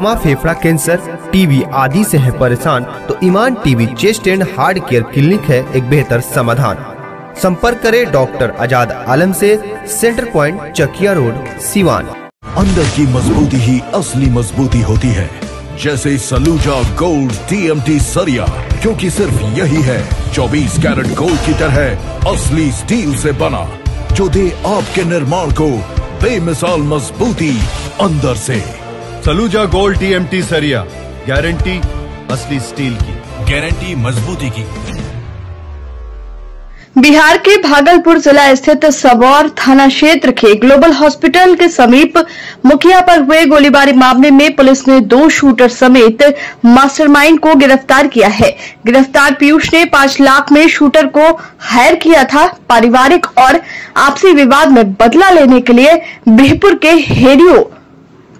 दमा, फेफड़ा cancer, TB आदि से है परेशान तो Iman TB chest and heart care clinic है एक बेहतर समाधान। संपर्क करें डॉक्टर आजाद आलम से, centre point, Chakiya road, Siwan. अंदर की मजबूती ही असली मजबूती होती है, जैसे सलूजा गोल्ड TMT सरिया, क्योंकि सिर्फ यही है 24 कैरेट गोल्ड की तरह असली स्टील से बना, जो दे आपके निर्माण को बेमिसाल मजबूती अंदर से। सलूजा गोल्ड TMT सरिया, गारंटी असली स्टील की, गारंटी मजबूती की। बिहार के भागलपुर जिला स्थित सबौर थाना क्षेत्र के ग्लोबल हॉस्पिटल के समीप मुखिया पर हुए गोलीबारी मामले में पुलिस ने 2 शूटर समेत मास्टरमाइंड को गिरफ्तार किया है। गिरफ्तार पीयूष ने 5 लाख में शूटर को हायर किया था। पारिवारिक और आपसी विवाद में बदला लेने के लिए बिहपुर के हेरियो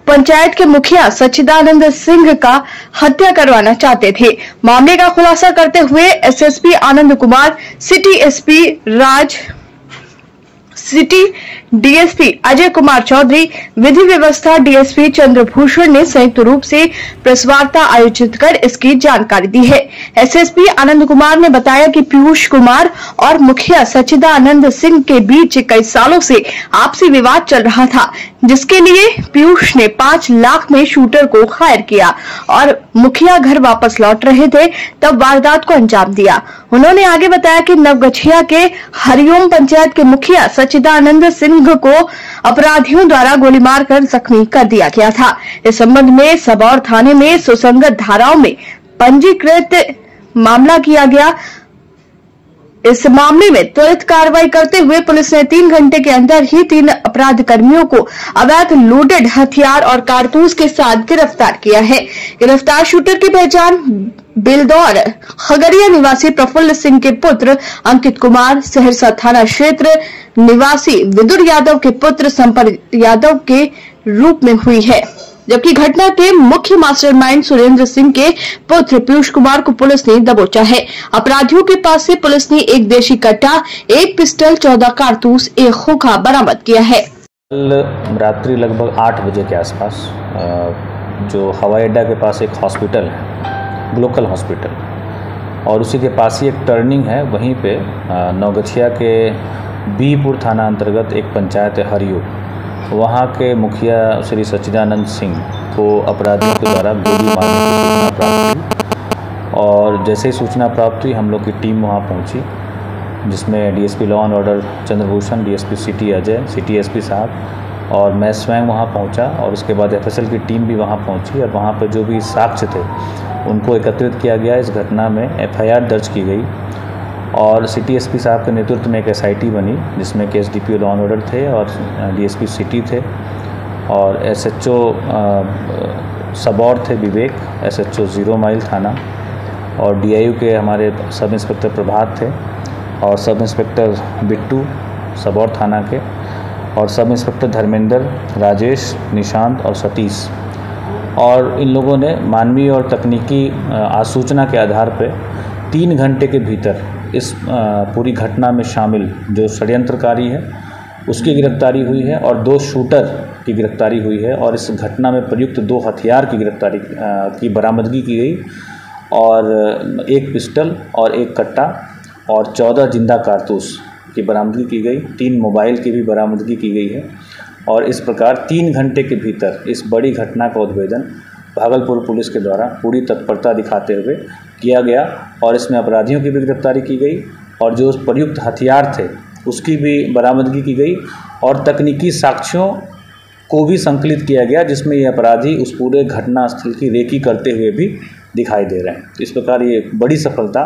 पंचायत के मुखिया सच्चिदानंद सिंह का हत्या करवाना चाहते थे। मामले का खुलासा करते हुए SSP Anand Kumar, city SP राज, सिटी DSP अजय कुमार चौधरी, विधि व्यवस्था DSP चंद्रभूषण ने संयुक्त रूप से प्रेस वार्ता आयोजित कर इसकी जानकारी दी है। SSP आनंद कुमार ने बताया कि पीयूष कुमार और मुखिया सच्चिदानंद सिंह के बीच कई सालों से आपसी विवाद चल रहा था, जिसके लिए पीयूष ने 5 लाख में शूटर को हायर किया और मुखिया घर वापस लौट रहे थे तब वारदात को अंजाम दिया। उन्होंने आगे बताया कि नवगछिया के हरिओम पंचायत के मुखिया सच्चिदानंद सिंह को अपराधियों द्वारा गोली मारकर जख्मी कर दिया गया था। इस संबंध में सबौर थाने में सुसंगत धाराओं में पंजीकृत मामला किया गया। इस मामले में त्वरित कार्रवाई करते हुए पुलिस ने 3 घंटे के अंदर ही 3 अपराध कर्मियों को अवैध लोडेड हथियार और कारतूस के साथ गिरफ्तार किया है। गिरफ्तार शूटर की पहचान बिलदौर खगड़िया निवासी प्रफुल्ल सिंह के पुत्र अंकित कुमार, सहरसा थाना क्षेत्र निवासी विदुर यादव के पुत्र संपर्क यादव के रूप में हुई है, जबकि घटना के मुख्य मास्टरमाइंड सुरेंद्र सिंह के पुत्र पीयूष कुमार को पुलिस ने दबोचा है। अपराधियों के पास से पुलिस ने 1 देशी कट्टा, 1 पिस्टल, 14 कारतूस, 1 खोखा बरामद किया है। कल रात्रि लगभग 8 बजे के आसपास जो हवाई अड्डा के पास एक हॉस्पिटल है, लोकल हॉस्पिटल, और उसी के पास ही एक टर्निंग है, वहीं पे नवगछिया के बीपुर थाना अंतर्गत एक पंचायत है हरियो, वहाँ के मुखिया श्री सच्चिदानंद सिंह को अपराधियों के द्वारा गोली मारने की सूचना प्राप्त हुई। और जैसे ही सूचना प्राप्त हुई हम लोग की टीम वहाँ पहुँची, जिसमें DSP law and order Chandrabhushan, DSP city Ajay, city SP साहब और मैं स्वयं वहाँ पहुँचा, और उसके बाद FSL की टीम भी वहाँ पहुँची और वहाँ पर जो भी साक्ष्य थे उनको एकत्रित किया गया। इस घटना में FIR दर्ज की गई और सिटी SP साहब के नेतृत्व में एक SIT बनी, जिसमें कि SDPO लॉ एंड ऑर्डर थे और DSP सिटी थे और SHO सबौर थे विवेक, SHO 0 माइल थाना, और DIU के हमारे सब इंस्पेक्टर प्रभात थे और सब इंस्पेक्टर बिट्टू सबौर थाना के, और सब इंस्पेक्टर धर्मेंद्र, राजेश, निशांत और सतीश। और इन लोगों ने मानवीय और तकनीकी आसूचना के आधार पर 3 घंटे के भीतर इस पूरी घटना में शामिल जो षड्यंत्रकारी है उसकी गिरफ्तारी हुई है और 2 शूटर की गिरफ्तारी हुई है, और इस घटना में प्रयुक्त 2 हथियार की गिरफ्तारी की बरामदगी की गई और 1 पिस्टल और 1 कट्टा और 14 जिंदा कारतूस की बरामदगी की गई। 3 मोबाइल की भी बरामदगी की गई है और इस प्रकार 3 घंटे के भीतर इस बड़ी घटना का उद्भेदन भागलपुर पुलिस के द्वारा पूरी तत्परता दिखाते हुए किया गया और इसमें अपराधियों की भी गिरफ्तारी की गई और जो प्रयुक्त हथियार थे उसकी भी बरामदगी की गई और तकनीकी साक्ष्यों को भी संकलित किया गया, जिसमें ये अपराधी उस पूरे घटना स्थल की रेकी करते हुए भी दिखाई दे रहे हैं। इस प्रकार ये बड़ी सफलता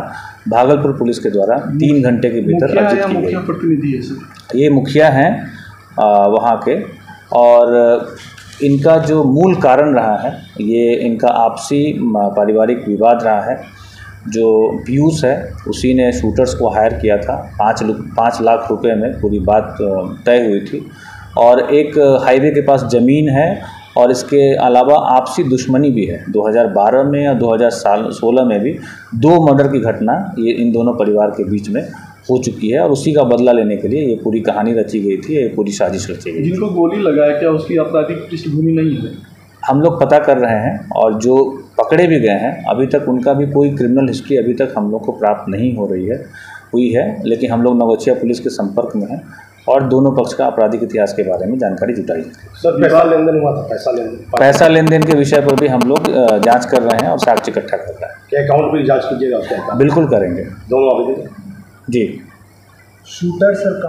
भागलपुर पुलिस के द्वारा 3 घंटे के भीतर अर्जित की गई। प्रतिनिधि है सर, ये मुखिया हैं वहाँ के, और इनका जो मूल कारण रहा है ये इनका आपसी पारिवारिक विवाद रहा है। जो पीयूष है उसी ने शूटर्स को हायर किया था, 5 लाख रुपए में पूरी बात तय हुई थी, और एक हाईवे के पास ज़मीन है और इसके अलावा आपसी दुश्मनी भी है। 2012 में और 2016 में भी 2 मर्डर की घटना ये इन दोनों परिवार के बीच में हो चुकी है और उसी का बदला लेने के लिए ये पूरी कहानी रची गई थी, ये पूरी साजिश रची गई। जिनको गोली लगाया क्या उसकी आपराधिक पृष्ठभूमि नहीं है? हम लोग पता कर रहे हैं और जो पकड़े भी गए हैं अभी तक उनका भी कोई क्रिमिनल हिस्ट्री अभी तक हम लोग को प्राप्त नहीं हुई है, लेकिन हम लोग नवगछिया पुलिस के संपर्क में हैं और दोनों पक्ष का आपराधिक इतिहास के बारे में जानकारी जुटाई है। सर पैसा लेन देन हुआ था, पैसा लेन देन के विषय पर भी हम लोग जांच कर रहे हैं और साक्ष्य इकट्ठा कर रहे हैं। क्या अकाउंट भी जांच कीजिएगा उसका? बिल्कुल करेंगे। दोनों आवेदन जी। Shooter sir